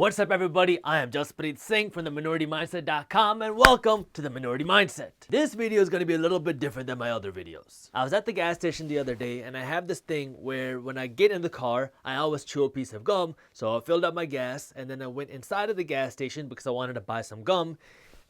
What's up, everybody? I am Jaspreet Singh from theminoritymindset.com and welcome to the Minority Mindset. This video is going to be a little bit different than my other videos. I was at the gas station the other day and I have this thing where when I get in the car, I always chew a piece of gum. So I filled up my gas and then I went inside of the gas station because I wanted to buy some gum.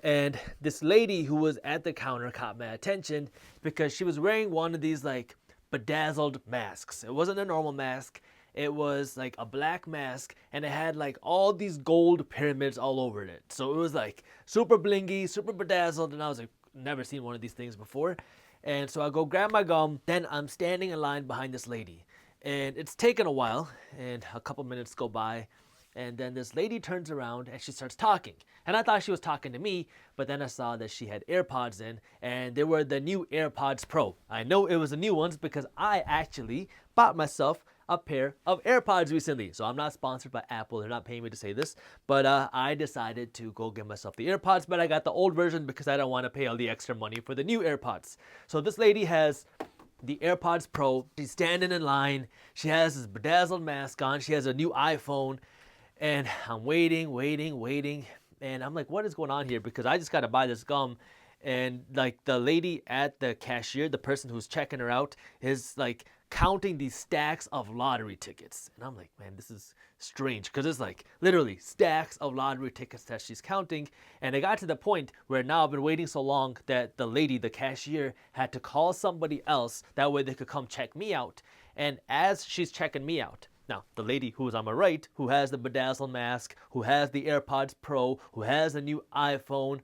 And this lady who was at the counter caught my attention because she was wearing one of these like bedazzled masks. It wasn't a normal mask. It was like a black mask and it had like all these gold pyramids all over it. So it was like super blingy, super bedazzled, and I was like, never seen one of these things before. And so I go grab my gum, then I'm standing in line behind this lady. And it's taken a while and a couple minutes go by. And then this lady turns around and she starts talking. And I thought she was talking to me, but then I saw that she had AirPods in and they were the new AirPods Pro. I know it was the new ones because I actually bought myself a pair of AirPods recently. So I'm not sponsored by Apple. They're not paying me to say this. But I decided to go get myself the AirPods, but I got the old version because I don't want to pay all the extra money for the new AirPods. So this lady has the AirPods Pro. She's standing in line. She has this bedazzled mask on. She has a new iPhone. And I'm waiting. And I'm like, what is going on here? Because I just got to buy this gum. And like the lady at the cashier, the person who's checking her out, is like counting these stacks of lottery tickets. And I'm like, man, this is strange because it's like literally stacks of lottery tickets that she's counting. And it got to the point where now I've been waiting so long that the lady, the cashier, had to call somebody else. That way they could come check me out. And as she's checking me out, now, the lady who is on my right, who has the bedazzled mask, who has the AirPods Pro, who has a new iPhone,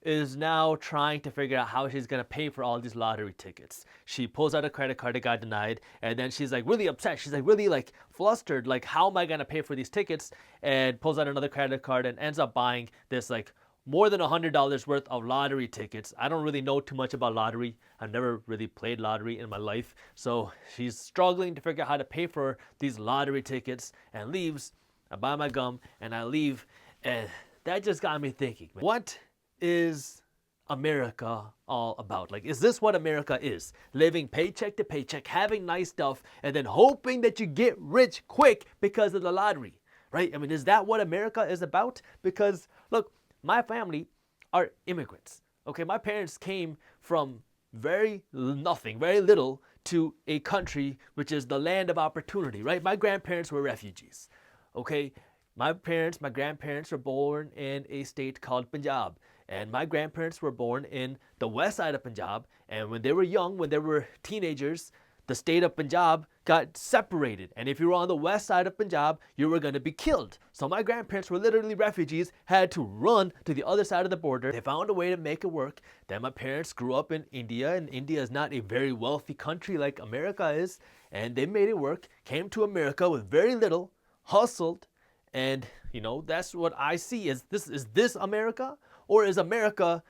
is now trying to figure out how she's going to pay for all these lottery tickets. She pulls out a credit card that got denied, and then she's like really upset. She's like really like flustered, like how am I going to pay for these tickets? And pulls out another credit card and ends up buying this like more than $100 worth of lottery tickets. I don't really know too much about lottery. I've never really played lottery in my life. So she's struggling to figure out how to pay for these lottery tickets and leaves. I buy my gum and I leave. And that just got me thinking, what is America all about? Like, is this what America is? Living paycheck to paycheck, having nice stuff, and then hoping that you get rich quick because of the lottery, right? I mean, is that what America is about? Because look, my family are immigrants. Okay, my parents came from very little to a country which is the land of opportunity, right? My grandparents were refugees. Okay, my grandparents were born in a state called Punjab, and my grandparents were born in the west side of Punjab. And when they were young, when they were teenagers, the state of Punjab got separated. And if you were on the west side of Punjab, you were going to be killed. So my grandparents were literally refugees, had to run to the other side of the border. They found a way to make it work. Then my parents grew up in India, and India is not a very wealthy country like America is. And they made it work, came to America with very little, hustled. And, you know, that's what I see. Is this America? Or is America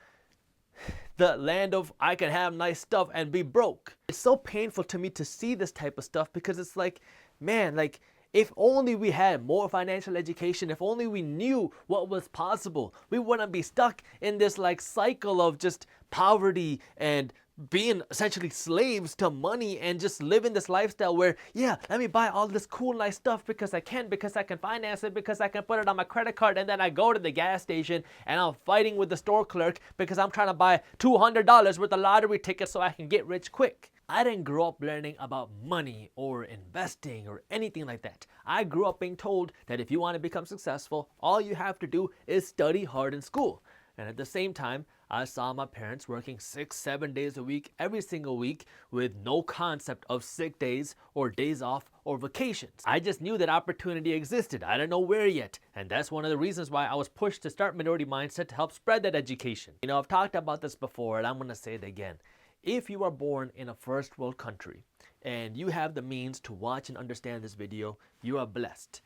the land of I can have nice stuff and be broke? It's so painful to me to see this type of stuff because it's like, man, like if only we had more financial education, if only we knew what was possible, we wouldn't be stuck in this like cycle of just poverty and being essentially slaves to money and just living this lifestyle where, yeah, let me buy all this cool, nice stuff because I can finance it, because I can put it on my credit card. And then I go to the gas station and I'm fighting with the store clerk because I'm trying to buy $200 worth of lottery tickets so I can get rich quick. I didn't grow up learning about money or investing or anything like that. I grew up being told that if you want to become successful, all you have to do is study hard in school. And at the same time, I saw my parents working 6-7 days a week, every single week, with no concept of sick days or days off or vacations. I just knew that opportunity existed. I didn't know where yet. And that's one of the reasons why I was pushed to start Minority Mindset, to help spread that education. You know, I've talked about this before and I'm going to say it again. If you are born in a first world country and you have the means to watch and understand this video, you are blessed.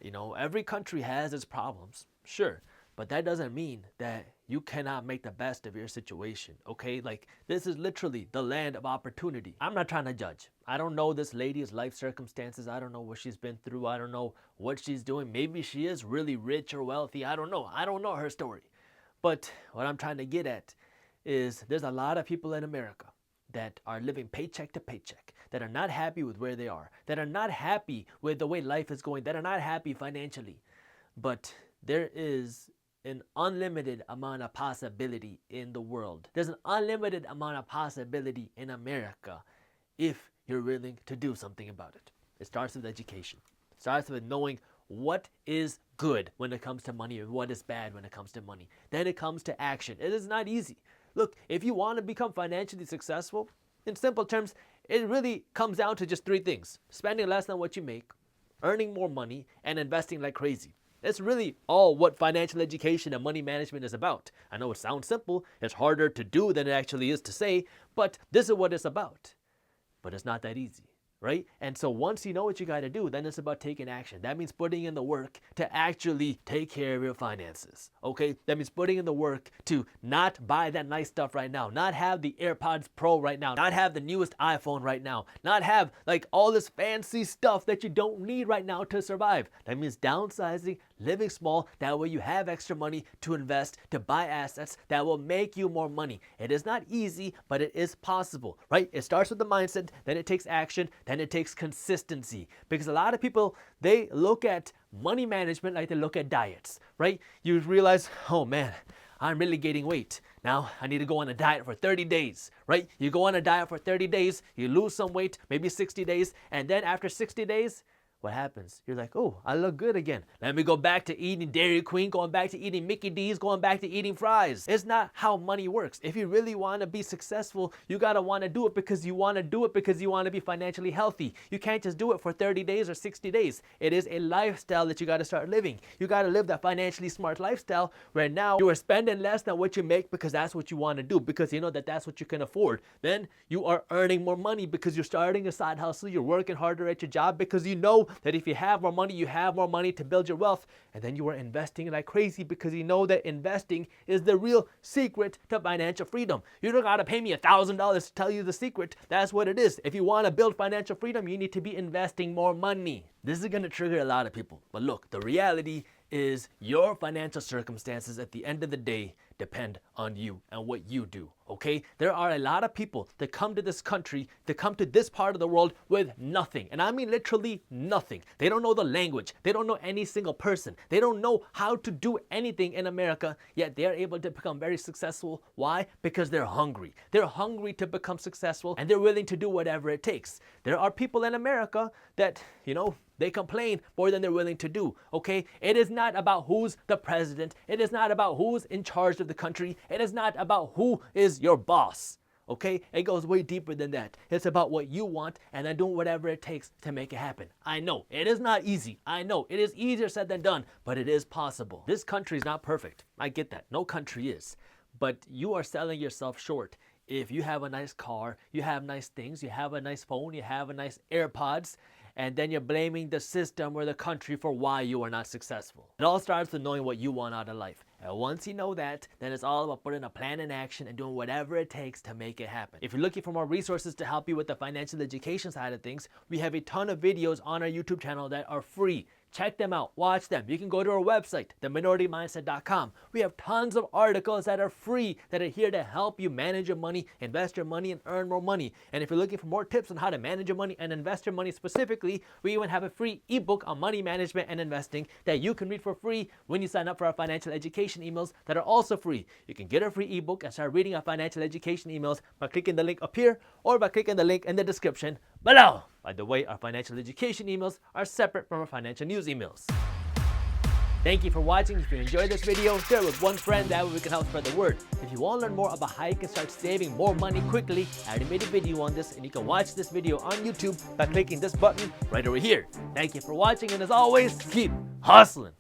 You know, every country has its problems, sure. But that doesn't mean that you cannot make the best of your situation, okay? Like, this is literally the land of opportunity. I'm not trying to judge. I don't know this lady's life circumstances. I don't know what she's been through. I don't know what she's doing. Maybe she is really rich or wealthy. I don't know. I don't know her story. But what I'm trying to get at is there's a lot of people in America that are living paycheck to paycheck, that are not happy with where they are, that are not happy with the way life is going, that are not happy financially. but there is an unlimited amount of possibility in the world. There's an unlimited amount of possibility in America if you're willing to do something about it. It starts with education. It starts with knowing what is good when it comes to money and what is bad when it comes to money. Then it comes to action. It is not easy. Look, if you want to become financially successful, in simple terms, it really comes down to just three things: spending less than what you make, earning more money, and investing like crazy. That's really all what financial education and money management is about. I know it sounds simple, it's harder to do than it actually is to say, but this is what it's about. But it's not that easy, right? And so once you know what you got to do, then it's about taking action. That means putting in the work to actually take care of your finances, okay? That means putting in the work to not buy that nice stuff right now, not have the AirPods Pro right now, not have the newest iPhone right now, not have like all this fancy stuff that you don't need right now to survive. That means downsizing, living small. That way you have extra money to invest, to buy assets that will make you more money. It is not easy, but it is possible, right? It starts with the mindset, then it takes action, then it takes consistency. Because a lot of people, they look at money management like they look at diets, right? You realize, oh man, I'm really gaining weight. Now I need to go on a diet for 30 days, right? You go on a diet for 30 days, you lose some weight, maybe 60 days, and then after 60 days, what happens? You're like, oh, I look good again. Let me go back to eating Dairy Queen, going back to eating Mickey D's, going back to eating fries. It's not how money works. If you really want to be successful, you got to want to do it because you want to do it because you want to be financially healthy. You can't just do it for 30 days or 60 days. It is a lifestyle that you got to start living. You got to live that financially smart lifestyle where now you are spending less than what you make because that's what you want to do, because you know that that's what you can afford. Then you are earning more money because you're starting a side hustle. You're working harder at your job because you know that if you have more money, you have more money to build your wealth. And then you are investing like crazy because you know that investing is the real secret to financial freedom. You don't got to pay me $1,000 to tell you the secret. That's what it is. If you want to build financial freedom, you need to be investing more money. This is going to trigger a lot of people. But look, the reality is your financial circumstances at the end of the day depend on you and what you do, okay? There are a lot of people that come to this country, that come to this part of the world with nothing. And I mean literally nothing. They don't know the language. They don't know any single person. They don't know how to do anything in America, yet they're able to become very successful. Why? Because they're hungry. They're hungry to become successful, and they're willing to do whatever it takes. There are people in America that, you know, they complain more than they're willing to do, okay? It is not about who's the president. It is not about who's in charge of the country. It is not about who is your boss, okay? It goes way deeper than that. It's about what you want and then doing whatever it takes to make it happen. I know, it is not easy. I know, it is easier said than done, but it is possible. This country is not perfect. I get that. No country is. But you are selling yourself short. If you have a nice car, you have nice things, you have a nice phone, you have a nice AirPods, and then you're blaming the system or the country for why you are not successful. It all starts with knowing what you want out of life. And once you know that, then it's all about putting a plan in action and doing whatever it takes to make it happen. If you're looking for more resources to help you with the financial education side of things, we have a ton of videos on our YouTube channel that are free. Check them out, watch them. You can go to our website, theminoritymindset.com. We have tons of articles that are free that are here to help you manage your money, invest your money, and earn more money. And if you're looking for more tips on how to manage your money and invest your money specifically, we even have a free ebook on money management and investing that you can read for free when you sign up for our financial education emails that are also free. You can get our free ebook and start reading our financial education emails by clicking the link up here or by clicking the link in the description below. By the way, our financial education emails are separate from our financial news emails. Thank you for watching. If you enjoyed this video, share it with one friend. That way we can help spread the word. If you want to learn more about how you can start saving more money quickly, I already made a video on this, and you can watch this video on YouTube by clicking this button right over here. Thank you for watching, and as always, keep hustling.